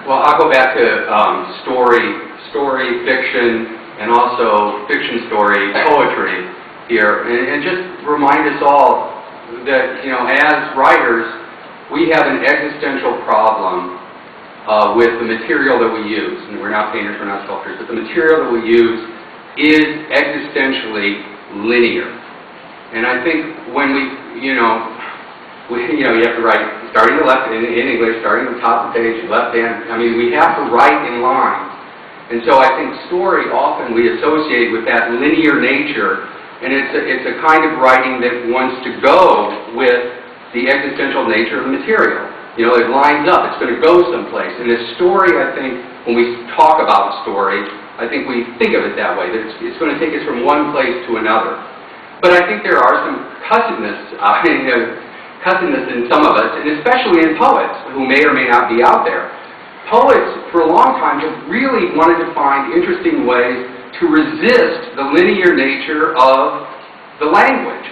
Well, I'll go back to story, fiction, and also fiction story, poetry here, and just remind us all that, as writers, we have an existential problem with the material that we use. And we're not painters, we're not sculptors, but the material that we use is existentially linear. And I think when you have to write starting the left in English, starting at the top of the page, left hand. I mean, we have to write in lines. And so I think story often we associate with that linear nature, and it's a kind of writing that wants to go with the existential nature of the material. It lines up. It's going to go someplace. And a story, I think, when we talk about a story, I think we think of it that way. That it's going to take us from one place to another. But I think there are some cussedness in some of us, and especially in poets, who may or may not be out there. Poets, for a long time, have really wanted to find interesting ways to resist the linear nature of the language.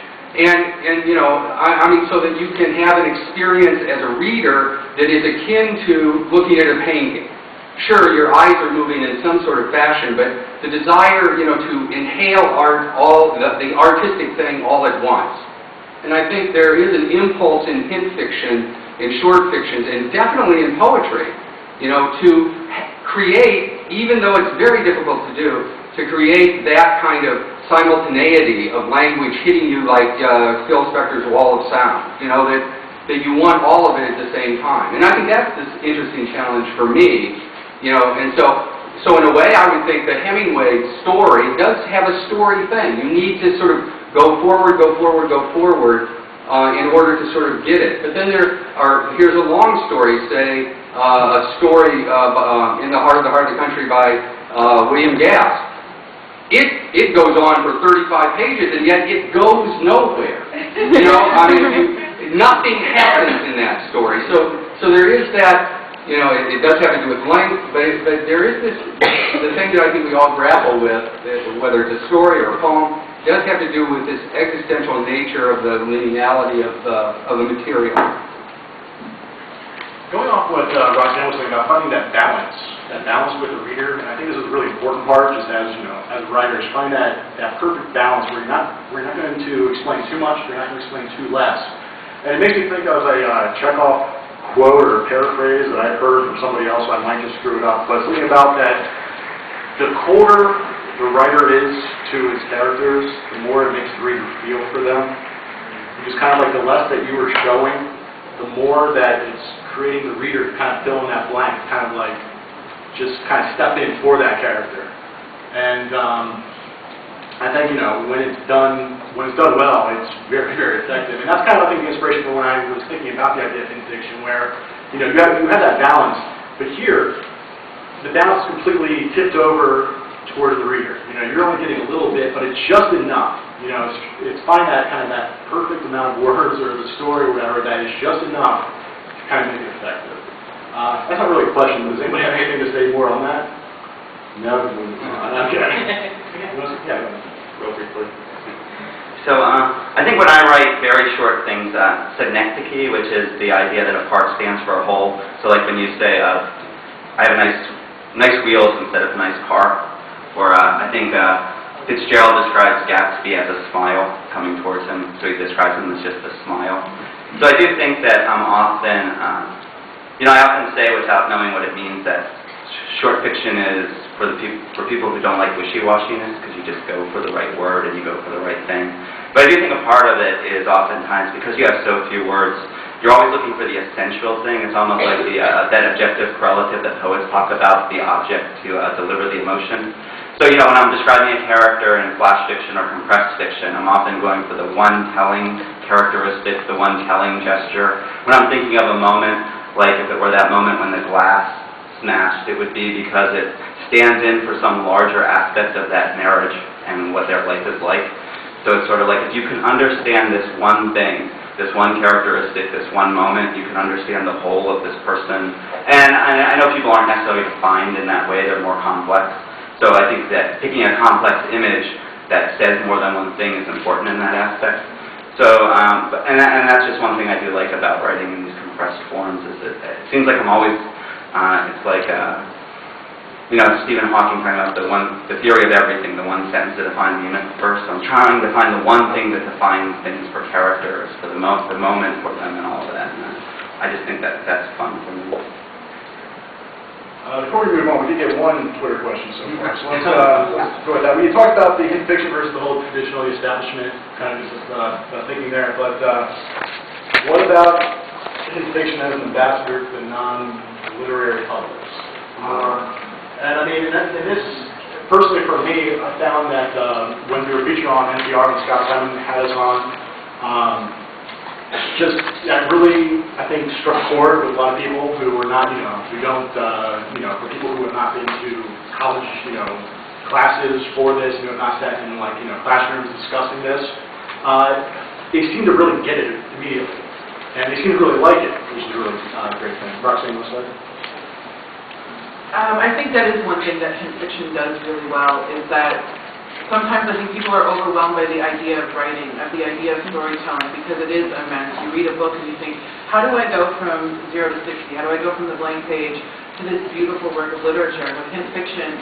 So that you can have an experience as a reader that is akin to looking at a painting. Sure, your eyes are moving in some sort of fashion, but the desire, to inhale art, the artistic thing all at once. And I think there is an impulse in hint fiction, in short fictions, and definitely in poetry, to create, even though it's very difficult to do, to create that kind of simultaneity of language hitting you like Phil Spector's wall of sound, that you want all of it at the same time. And I think that's this interesting challenge for me, and so in a way I would think that Hemingway's story does have a story thing. You need to sort of go forward, in order to sort of get it. But then here's a long story, say, a story of In the Heart of the Country by William Gass. It goes on for 35 pages, and yet it goes nowhere. Nothing happens in that story. So there is that, it does have to do with length, but there is the thing that I think we all grapple with, whether it's a story or a poem, does have to do with this existential nature of the lineality of the material. Going off what Roxane was saying about finding that balance with the reader, and I think this is a really important part, just as as writers, find that perfect balance where we're not going to explain too much, we're not going to explain too less. And it makes me think of a Chekhov quote or paraphrase that I've heard from somebody else, so I might just screw it up, but something about that the colder the writer is to his characters, the more it makes the reader feel for them. It's kind of like the less that you are showing, the more that it's creating the reader to kind of fill in that blank, kind of like just kind of step in for that character. And I think when it's done well, it's very, very effective. And that's kind of I think the inspiration for when I was thinking about the idea of in fiction, where you have that balance, but here the balance is completely tipped over towards the reader. You're only getting a little bit, but it's just enough. It's finding that kind of that perfect amount of words or the story or whatever that is just enough to kind of make it effective. That's not really a question. Does anybody have anything to say more on that? No? I'm kidding. Yeah, real briefly. So I think when I write very short things, synecdoche, which is the idea that a part stands for a whole. So like when you say, I have nice wheels instead of a nice car. Or I think Fitzgerald describes Gatsby as a smile coming towards him, so he describes him as just a smile. So I do think that I often say without knowing what it means that short fiction is for people who don't like wishy-washiness, because you just go for the right word and you go for the right thing. But I do think a part of it is oftentimes, because you have so few words, you're always looking for the essential thing. It's almost like that objective correlative that poets talk about, the object to deliver the emotion. So, when I'm describing a character in flash fiction or compressed fiction, I'm often going for the one telling characteristic, the one telling gesture. When I'm thinking of a moment, like if it were that moment when the glass smashed, it would be because it stands in for some larger aspect of that marriage and what their life is like. So it's sort of like if you can understand this one thing, this one characteristic, this one moment, you can understand the whole of this person. And I know people aren't necessarily defined in that way, they're more complex. So I think that picking a complex image that says more than one thing is important in that aspect. So, and that's just one thing I do like about writing in these compressed forms, is that it seems like I'm always, it's like, Stephen Hawking talking about the theory of everything, the one sentence that defines the universe. I'm trying to find the one thing that defines things for characters, for the moment for them, and all of that. And I just think that that's fun for me. Before we move on, we did get one Twitter question so far, so let's go with that. We talked about the hidden fiction versus the whole traditional establishment kind of just thinking there, but what about hidden fiction as an ambassador to the non-literary publics? And I mean, in this, personally for me, I found that when we were featured on NPR and Scott Simon had us on, that really, I think, struck chord with a lot of people who were not, for people who have not been to college, classes for this, have not sat in, classrooms discussing this. They seem to really get it immediately. And they seem to really like it, which is a really great thing. Roxane, what's that? I think that is one thing that fiction does really well, is that sometimes I think people are overwhelmed by the idea of writing, of the idea of storytelling, because it is immense. You read a book and you think, how do I go from 0 to 60? How do I go from the blank page to this beautiful work of literature? With hidden fiction,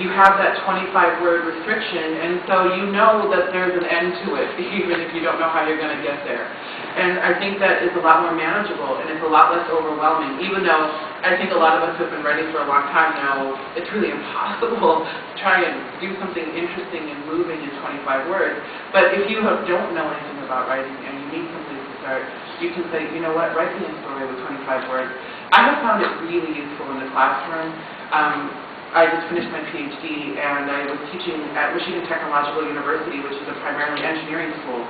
you have that 25-word restriction, and so you know that there's an end to it, even if you don't know how you're going to get there. And I think that is a lot more manageable, and it's a lot less overwhelming, even though I think a lot of us who have been writing for a long time know it's really impossible to try and do something interesting and moving in 25 words. But if you don't know anything about writing and you need something to start, you can say, you know what, write me a story with 25 words. I have found it really useful in the classroom. I just finished my PhD, and I was teaching at Michigan Technological University, which is a primarily engineering school.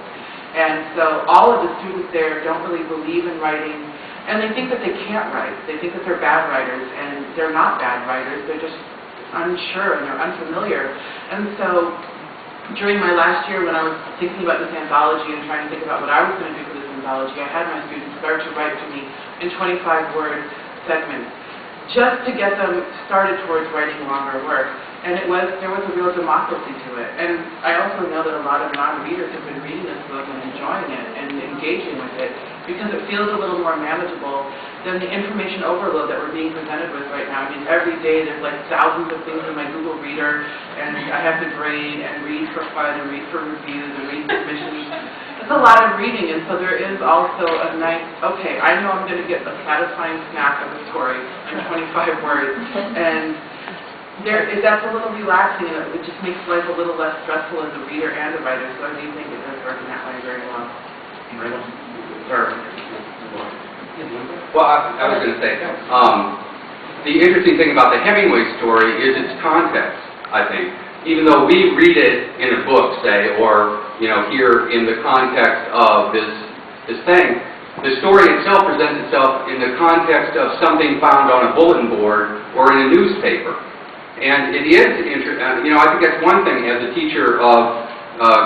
And so all of the students there don't really believe in writing, and they think that they can't write. They think that they're bad writers, and they're not bad writers. They're just unsure, and they're unfamiliar. And so during my last year, when I was thinking about this anthology and trying to think about what I was going to do for this anthology, I had my students start to write to me in 25-word segments, just to get them started towards writing longer work. And there was a real democracy to it. And I also know that a lot of non-readers have been reading this book and enjoying it and engaging with it because it feels a little more manageable than the information overload that we're being presented with right now. I mean, every day there's like thousands of things in my Google Reader, and I have to grade and read for fun and read for reviews and read submissions. It's a lot of reading, and so there is also a nice, okay, I know I'm going to get a satisfying snack of a story in 25 words. And that's a little relaxing, and it just makes life a little less stressful as a reader and a writer, so I do think it does work in that way very well. Well, I was going to say, the interesting thing about the Hemingway story is its context, I think. Even though we read it in a book, say, or here in the context of this thing, the story itself presents itself in the context of something found on a bulletin board or in a newspaper. And it is interesting, I think that's one thing as a teacher of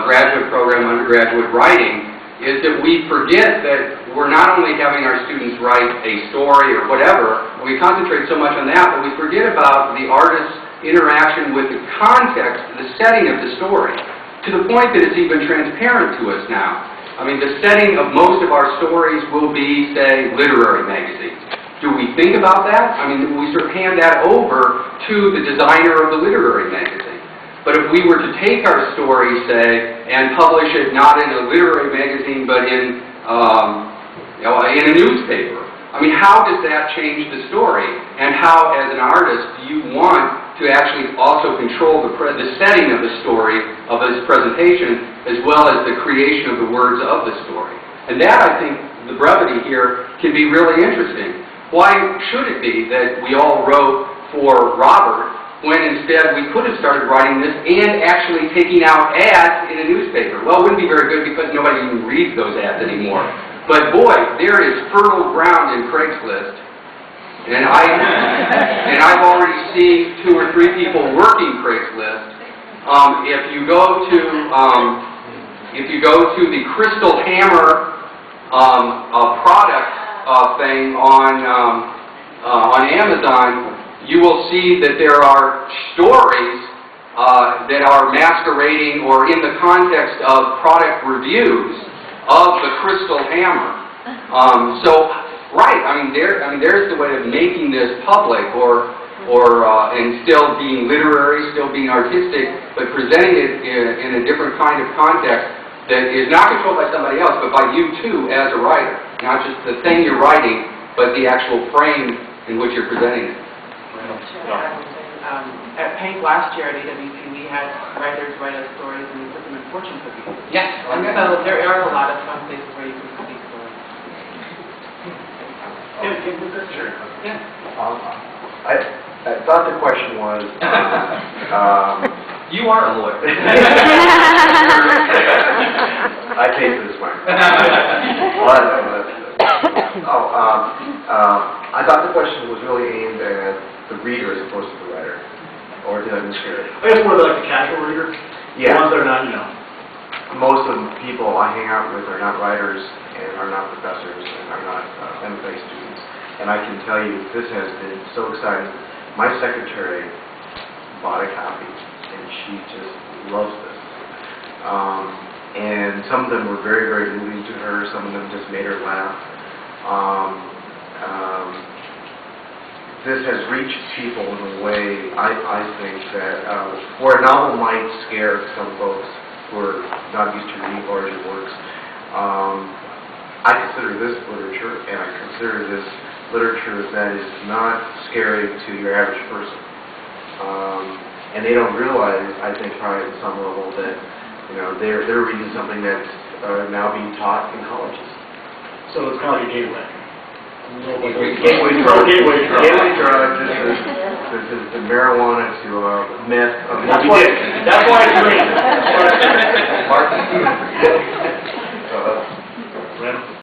graduate program, undergraduate writing, is that we forget that we're not only having our students write a story or whatever, we concentrate so much on that, but we forget about the artist's interaction with the context, the setting of the story, to the point that it's even transparent to us now. I mean, the setting of most of our stories will be, say, literary magazines. Do we think about that? I mean, we sort of hand that over to the designer of the literary magazine. But if we were to take our story, say, and publish it not in a literary magazine, but in a newspaper, I mean, how does that change the story? And how, as an artist, do you want to actually also control the setting of the story of this presentation, as well as the creation of the words of the story? And that, I think, the brevity here can be really interesting. Why should it be that we all wrote for Robert when instead we could have started writing this and actually taking out ads in a newspaper? Well, it wouldn't be very good because nobody even reads those ads anymore. But boy, there is fertile ground in Craigslist, and I've already seen 2 or 3 people working Craigslist. If you go to the Crystal Hammer product thing on Amazon, you will see that there are stories that are masquerading or in the context of product reviews of the Crystal Hammer. So Right. I mean, there's the way of making this public, and still being literary, still being artistic, but presenting it in a different kind of context that is not controlled by somebody else, but by you too as a writer. Not just the thing you're writing, but the actual frame in which you're presenting it. At Pank last year at AWP, we had writers write us stories and we put them in fortune cookies. Yes. And so there are a lot of fun places where you can put these stories. Sure. Yeah. I thought the question was, You are a lawyer. I paid for this one. I thought the question was really aimed at the reader as opposed to the writer, or did I mishear it? I guess more like the casual reader. Yeah. The ones that are not, Most of the people I hang out with are not writers and are not professors and are not MFA students. And I can tell you, this has been so exciting. My secretary bought a copy, and she just loves this. And some of them were very, very moving to her. Some of them just made her laugh. This has reached people in a way, I think, that where a novel might scare some folks who are not used to reading larger works. I consider this literature, and I consider this literature that is not scary to your average person. And they don't realize, I think, probably at some level, that they're reading something that's now being taught in colleges. So it's kind of like a gateway. Gateway drug. Gateway drug. This is the marijuana to meth. That's why it's green. Martin.